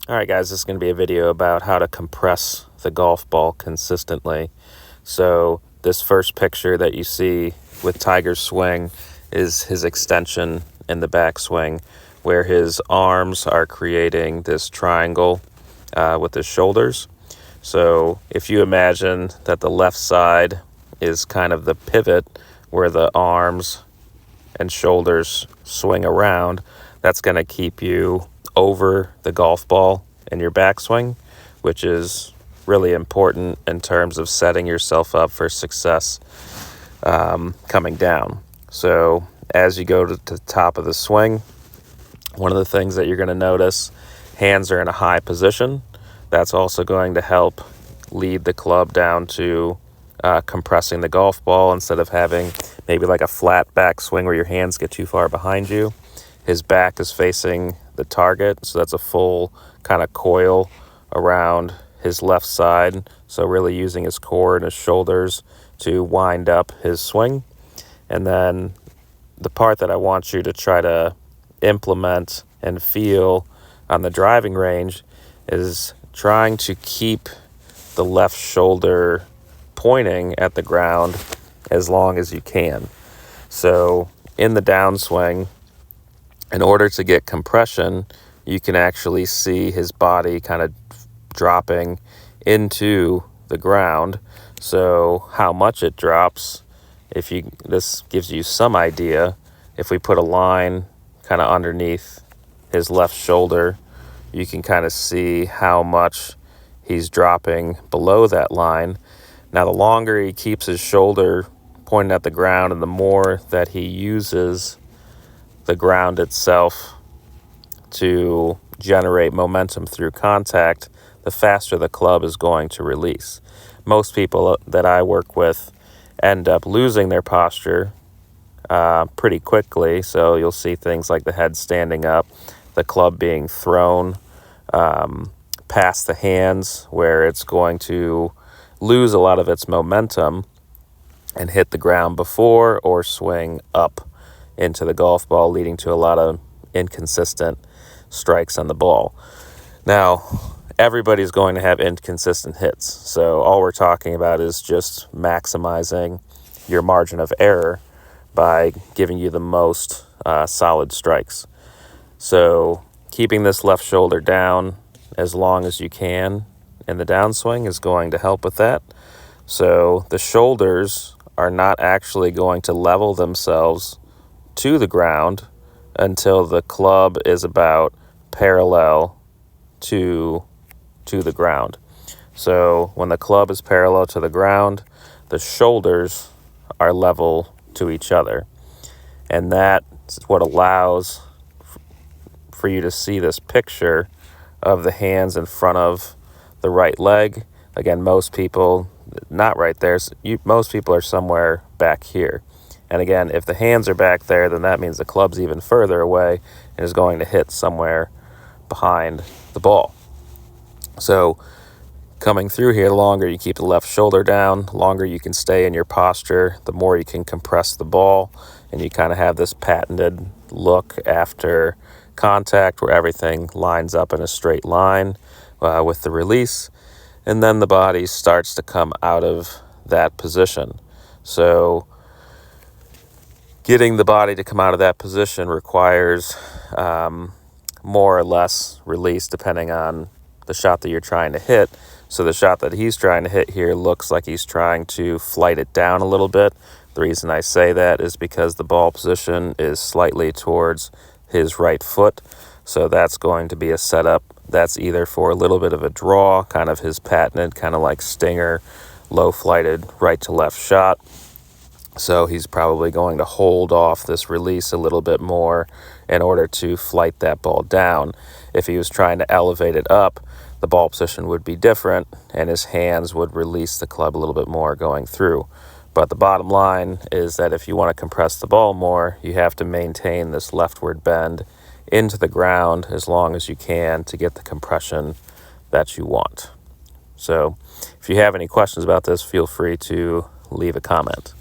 All right, guys, this is going to be a video about how to compress the golf ball consistently. So this first picture that you see with Tiger's swing is his extension in the backswing, where his arms are creating this triangle with his shoulders. So if you imagine that the left side is kind of the pivot where the arms and shoulders swing around, that's going to keep you over the golf ball in your backswing, which is really important in terms of setting yourself up for success coming down. So as you go to the top of the swing, one of the things that you're going to notice, hands are in a high position. That's also going to help lead the club down to compressing the golf ball instead of having maybe like a flat back swing where your hands get too far behind you. His back is facing the target, so that's a full kind of coil around his left side. So really using his core and his shoulders to wind up his swing. And then the part that I want you to try to implement and feel on the driving range is trying to keep the left shoulder pointing at the ground as long as you can. So in the downswing, in order to get compression, you can actually see his body kind of dropping into the ground. So how much it drops, this gives you some idea. If we put a line kind of underneath his left shoulder, you can kind of see how much he's dropping below that line. Now, the longer he keeps his shoulder pointing at the ground and the more that he uses the ground itself to generate momentum through contact, the faster the club is going to release. Most people that I work with end up losing their posture pretty quickly. So you'll see things like the head standing up, the club being thrown past the hands, where it's going to lose a lot of its momentum and hit the ground before or swing up into the golf ball, leading to a lot of inconsistent strikes on the ball. Now, everybody's going to have inconsistent hits. So all we're talking about is just maximizing your margin of error by giving you the most solid strikes. So keeping this left shoulder down as long as you can in the downswing is going to help with that. So the shoulders are not actually going to level themselves to the ground until the club is about parallel to the ground. So when the club is parallel to the ground, the shoulders are level to each other. And that's what allows for you to see this picture of the hands in front of the right leg. Again, most people, not right there, most people are somewhere back here. And again, if the hands are back there, then that means the club's even further away and is going to hit somewhere behind the ball. So coming through here, the longer you keep the left shoulder down, the longer you can stay in your posture, the more you can compress the ball, and you kind of have this patented look after contact where everything lines up in a straight line with the release, and then the body starts to come out of that position. So getting the body to come out of that position requires more or less release depending on the shot that you're trying to hit. So the shot that he's trying to hit here looks like he's trying to flight it down a little bit. The reason I say that is because the ball position is slightly towards his right foot. So that's going to be a setup that's either for a little bit of a draw, kind of his patented, kind of like Stinger, low flighted right to left shot. So he's probably going to hold off this release a little bit more in order to flight that ball down. If he was trying to elevate it up, the ball position would be different and his hands would release the club a little bit more going through. But the bottom line is that if you want to compress the ball more, you have to maintain this leftward bend into the ground as long as you can to get the compression that you want. So if you have any questions about this, feel free to leave a comment.